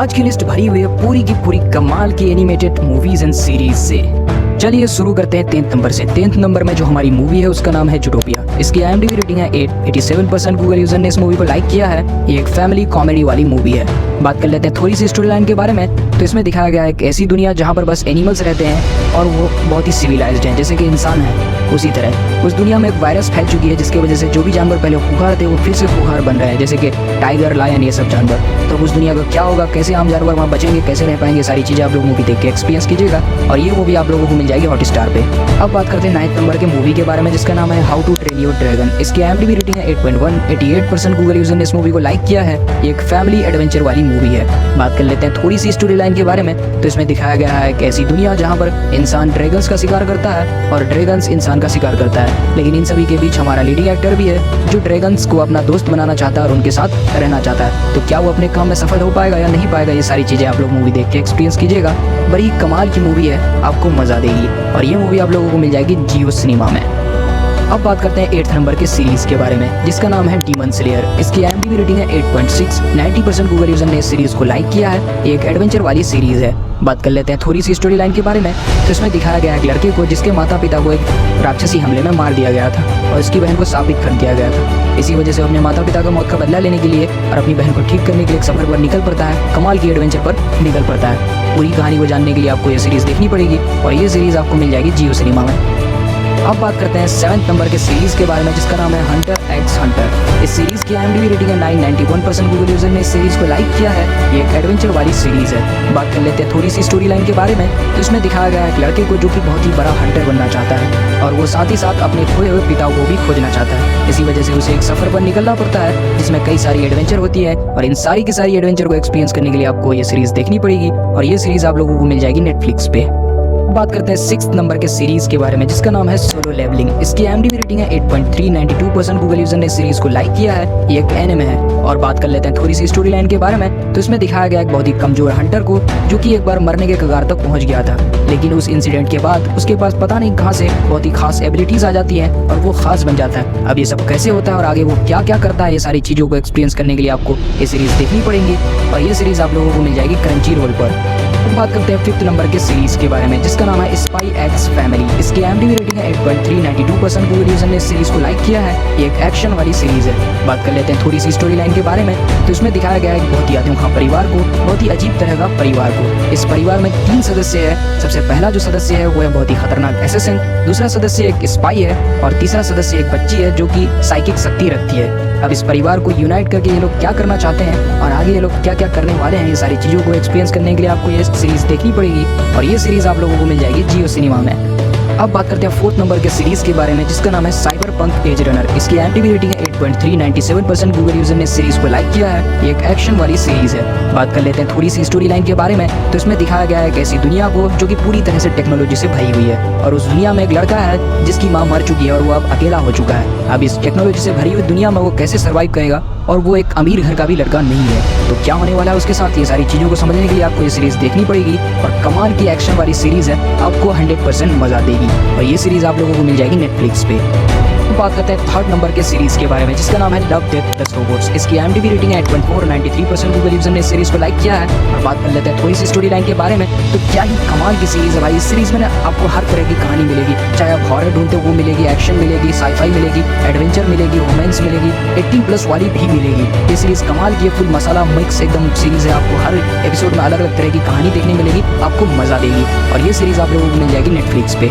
आज की लिस्ट भरी हुई है पूरी की पूरी कमाल की एनिमेटेड मूवीज एंड सीरीज से। चलिए शुरू करते हैं 10th नंबर से। 10th नंबर में जो हमारी मूवी है उसका नाम है जूटोपिया। इसकी IMDb रेटिंग है 87% गूगल यूजर ने इस मूवी को लाइक किया है। ये एक फैमिली कॉमेडी वाली मूवी है। बात कर लेते हैं थोड़ी सी स्टोरी लाइन के बारे में। तो इसमें दिखाया गया है एक ऐसी दुनिया जहाँ पर बस एनिमल्स रहते हैं और वो बहुत ही सिविलाइज्ड हैं, जैसे कि इंसान है उसी तरह। उस दुनिया में एक वायरस फैल चुकी है जिसकी वजह से जो भी जानवर पहले खूंखार थे वो फिर से खूंखार बन रहे हैं, जैसे कि टाइगर, लायन, ये सब जानवर। तो उस दुनिया का क्या होगा, कैसे आम जानवर वहाँ बचेंगे, कैसे रह पाएंगे, सारी चीज़ें आप लोग मूवी देख के एक्सपीरियंस कीजिएगा। और ये मूवी आप लोगों को मिल जाएगी हॉटस्टार पे। अब बात करते हैं 9th नंबर के मूवी के बारे में जिसका नाम है how to train your dragon. इसकी IMDb रेटिंग है 8.1। 88% गूगल यूजर ने इस मूवी को लाइक किया है। ये एक फैमिली एडवेंचर वाली मूवी है। बात कर लेते हैं थोड़ी सी स्टोरी लाइन के बारे में। तो इसमें दिखाया गया है एक ऐसी दुनिया जहाँ पर इंसान ड्रैगन्स का शिकार करता है और ड्रैगन्स इंसान का शिकार करता है। लेकिन इन सभी के बीच हमारा लीडिंग एक्टर भी है जो ड्रैगन्स को अपना दोस्त बनाना चाहता है और उनके साथ रहना चाहता है। तो क्या वो अपने काम में सफल हो पाएगा या नहीं पाएगा, ये सारी चीज़ें आप लोग मूवी देख के एक्सपीरियंस कीजिएगा। बड़ी कमाल की मूवी है, आपको मज़ा देगी। और ये मूवी आप लोगों को मिल जाएगी जियो सिनेमा में। अब बात करते हैं 8th नंबर के सीरीज के बारे में जिसका नाम है डीमन स्लेयर। इसकी IMDb रेटिंग है 8.6। 90% गूगल यूजर ने इस सीरीज को लाइक किया है। एक एडवेंचर वाली सीरीज है। बात कर लेते हैं थोड़ी सी स्टोरी लाइन के बारे में। तो इसमें दिखाया गया है एक लड़के को जिसके माता पिता को एक राक्षसी हमले में मार दिया गया था और उसकी बहन को साबित कर दिया गया था। इसी वजह से अपने माता पिता का मौत का बदला लेने के लिए और अपनी बहन को ठीक करने के लिए एक सफर पर निकल पड़ता है, कमाल की एडवेंचर पर निकल पड़ता है। पूरी कहानी को जानने के लिए आपको ये सीरीज देखनी पड़ेगी और ये सीरीज आपको मिल जाएगी जियो सिनेमा में। अब बात करते हैं 7th नंबर के सीरीज के बारे में जिसका नाम है हंटर एक्स हंटर। इस सीरीज की IMDb रेटिंग है 9। 91% गूगल यूजर ने इस सीरीज को लाइक किया है। ये एक एडवेंचर वाली सीरीज है। बात कर लेते हैं थोड़ी सी स्टोरी लाइन के बारे में। तो इसमें दिखाया गया है एक लड़के को जो कि बहुत ही बड़ा हंटर बनना चाहता है और वो साथ ही साथ अपने खोए हुए पिता को भी खोजना चाहता है। इसी वजह से उसे एक सफर पर निकलना पड़ता है जिसमें कई सारी एडवेंचर होती है और इन सारी की सारी एडवेंचर को एक्सपीरियंस करने के लिए आपको ये सीरीज देखनी पड़ेगी और ये सीरीज आप लोगों को मिल जाएगी नेटफ्लिक्स पे। बात करते हैं 6th नंबर के सीरीज के बारे में जिसका नाम है सोलो लेवलिंग। इसकी IMDb रेटिंग है 8.3। 92% गूगल यूजर ने सीरीज को लाइक किया है। ये एक एनिमे है। और बात कर लेते हैं थोड़ी सी स्टोरी लाइन के बारे में। तो इसमें दिखाया गया एक बहुत ही कमजोर हंटर को जो कि एक बार मरने के कगार तक पहुंच गया था, लेकिन उस इंसिडेंट के बाद उसके पास पता नहीं कहां से बहुत ही खास एबिलिटीज आ जाती हैं और वो खास बन जाता है। अब ये सब कैसे होता है और आगे वो क्या क्या करता है, ये सारी चीजों को एक्सपीरियंस करने के लिए आपको ये सीरीज देखनी पड़ेगी और ये सीरीज आप लोगों को मिल जाएगी क्रंची रोल पर। अब बात करते हैं 5th नंबर के सीरीज के बारे में जिसका नाम है स्पाई एक्स फैमिली। इसकी IMDb रेटिंग है 8.3। 92% गूगल यूजर ने इस सीरीज को लाइक किया है। ये एक एक्शन वाली सीरीज है। बात कर लेते हैं थोड़ी सी स्टोरी लाइन के बारे में। तो इसमें दिखाया गया है बहुत ही अनोखा परिवार को, बहुत ही अजीब तरह का परिवार को। इस परिवार में 3 सदस्य है। सबसे पहला जो सदस्य है वो है बहुत ही खतरनाक एसेसिन, दूसरा सदस्य एक स्पाई है और तीसरा सदस्य एक बच्ची है जो कि साइकिक शक्ति रखती है। अब इस परिवार को यूनाइट करके ये लोग क्या करना चाहते हैं और आगे ये लोग क्या क्या करने वाले हैं, ये सारी चीज़ों को एक्सपीरियंस करने के लिए आपको ये सीरीज देखनी पड़ेगी और ये सीरीज आप लोगों को मिल जाएगी जियो सिनेमा में। अब बात करते हैं 4th नंबर के सीरीज के बारे में जिसका नाम है साइबरपंक एज रनर। इसकी IMDb रेटिंग है 8.3। 97% गूगल यूजर ने इस सीरीज को लाइक किया है। ये एक एक्शन वाली सीरीज है। बात कर लेते हैं थोड़ी सी स्टोरी लाइन के बारे में। तो इसमें दिखाया गया है एक ऐसी दुनिया को जो कि पूरी तरह से टेक्नोलॉजी से भरी हुई है और उस दुनिया में एक लड़का है जिसकी माँ मर चुकी है और वो अब अकेला हो चुका है। अब इस टेक्नोलॉजी से भरी हुई दुनिया में वो कैसे सर्वाइव करेगा और वो एक अमीर घर का भी लड़का नहीं है, तो क्या होने वाला है उसके साथ, ये सारी चीज़ों को समझने के लिए आपको ये सीरीज देखनी पड़ेगी और कमाल की एक्शन वाली सीरीज है, आपको 100% मजा देगी और ये सीरीज आप लोगों को मिल जाएगी नेटफ्लिक्स पे। बात करते हैं 3rd नंबर के सीरीज के बारे में जिसका नाम है लव डेथ द रोबोट्स। इसकी IMDb रेटिंग है 8.4। 93% गूगल यूजर ने इस सीरीज को लाइक किया है। और बात कर लेते हैं थोड़ी सी स्टोरी लाइन के बारे में। तो क्या ही कमाल की सीरीज है भाई। इस सीरीज में ना आपको हर तरह की कहानी मिलेगी, चाहे आप हॉरर ढूंढते हो वो मिलेगी, एक्शन मिलेगी, साईफाई मिलेगी, एडवेंचर मिलेगी, रोमांस मिलेगी, 18+ वाली भी मिलेगी। ये सीरीज कमाल की फुल मसाला मिक्स एकदम सीरीज है। आपको हर एपिसोड में अलग अलग तरह की कहानी देखने मिलेगी, आपको मजा देगी और ये सीरीज आप लोगों को मिल जाएगी नेटफ्लिक्स पे।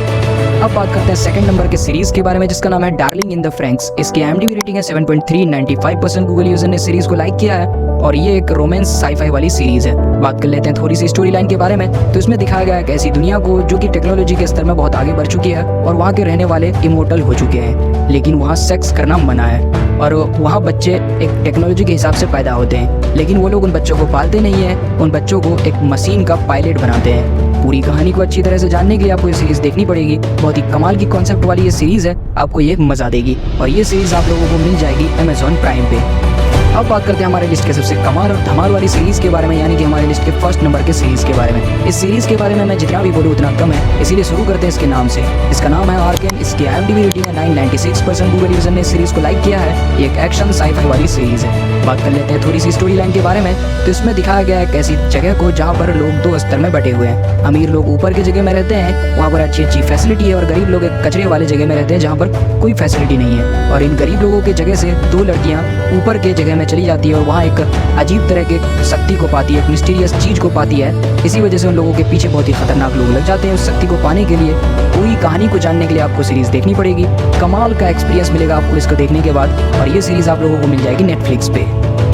अब बात करते हैं 2nd नंबर के सीरीज के बारे में जिसका नाम है डार्लिंग इन द फ्रैंक्स। इसकी IMDb रेटिंग है 7.3। 95% गूगल यूजर ने सीरीज को लाइक किया है और ये एक रोमांस साईफाई वाली सीरीज है। बात कर लेते हैं थोड़ी सी स्टोरी लाइन के बारे में। तो इसमें दिखाया गया है एक ऐसी दुनिया को जो कि टेक्नोलॉजी के स्तर में बहुत आगे बढ़ चुकी है और वहाँ के रहने वाले इमोर्टल हो चुके हैं, लेकिन वहाँ सेक्स करना मना है और वहाँ बच्चे एक टेक्नोलॉजी के हिसाब से पैदा होते हैं, लेकिन वो लोग उन बच्चों को पालते नहीं हैं, उन बच्चों को एक मशीन का पायलट बनाते हैं। पूरी कहानी को अच्छी तरह से जानने के लिए आपको ये सीरीज देखनी पड़ेगी। बहुत ही कमाल की कॉन्सेप्ट वाली ये सीरीज है, आपको ये मजा देगी और ये सीरीज आप लोगों को मिल जाएगी Amazon प्राइम पे। अब बात करते हैं हमारे लिस्ट के सबसे कमाल और धमाल वाली सीरीज के बारे में, यानी कि हमारे लिस्ट के फर्स्ट नंबर के सीरीज के बारे में। इस सीरीज के बारे में मैं जितना भी बोलूँ उतना कम है, इसीलिए शुरू करते हैं इसके नाम से। इसका नाम है आर्केन। इसकी IMDb रेटिंग है 996%। गूगल यूजर ने इस सीरीज को लाइक किया है। ये एक एक्शन साईफाई वाली सीरीज है। बात कर लेते हैं थोड़ी सी स्टोरी लाइन के बारे में। तो इसमें दिखाया गया है एक ऐसी जगह को जहाँ पर लोग दो स्तर में बटे हुए हैं। अमीर लोग ऊपर की जगह में रहते हैं, वहाँ पर अच्छी अच्छी फैसिलिटी है, और गरीब लोग एक कचरे वाले जगह में रहते हैं जहाँ पर कोई फैसिलिटी नहीं है। और इन गरीब लोगों की जगह से दो लड़कियाँ ऊपर के जगह में चली जाती है और वहाँ एक अजीब तरह के शक्ति को पाती है, एक मिस्टीरियस चीज़ को पाती है। इसी वजह से उन लोगों के पीछे बहुत ही खतरनाक लोग लग जाते हैं। उस शक्ति को पाने के लिए पूरी कहानी को जानने के लिए आपको सीरीज़ देखनी पड़ेगी। कमाल का एक्सपीरियंस मिलेगा आपको इसको देखने के बाद, और ये सीरीज़ आप लोगों को मिल जाएगी नेटफ्लिक्स पे।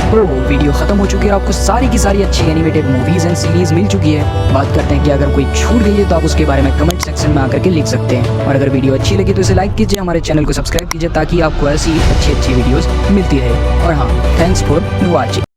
तो वीडियो खत्म हो चुकी है, आपको सारी की सारी अच्छी एनिमेटेड मूवीज़ एंड सीरीज़ मिल चुकी है। बात करते हैं कि अगर कोई छूट गई है तो आप उसके बारे में कमेंट सेक्शन में आकर के लिख सकते हैं। और अगर वीडियो अच्छी लगी तो इसे लाइक कीजिए, हमारे चैनल को सब्सक्राइब कीजिए ताकि आपको ऐसी अच्छी अच्छी वीडियोस मिलती रहे। और हाँ, थैंक्स फॉर वॉचिंग।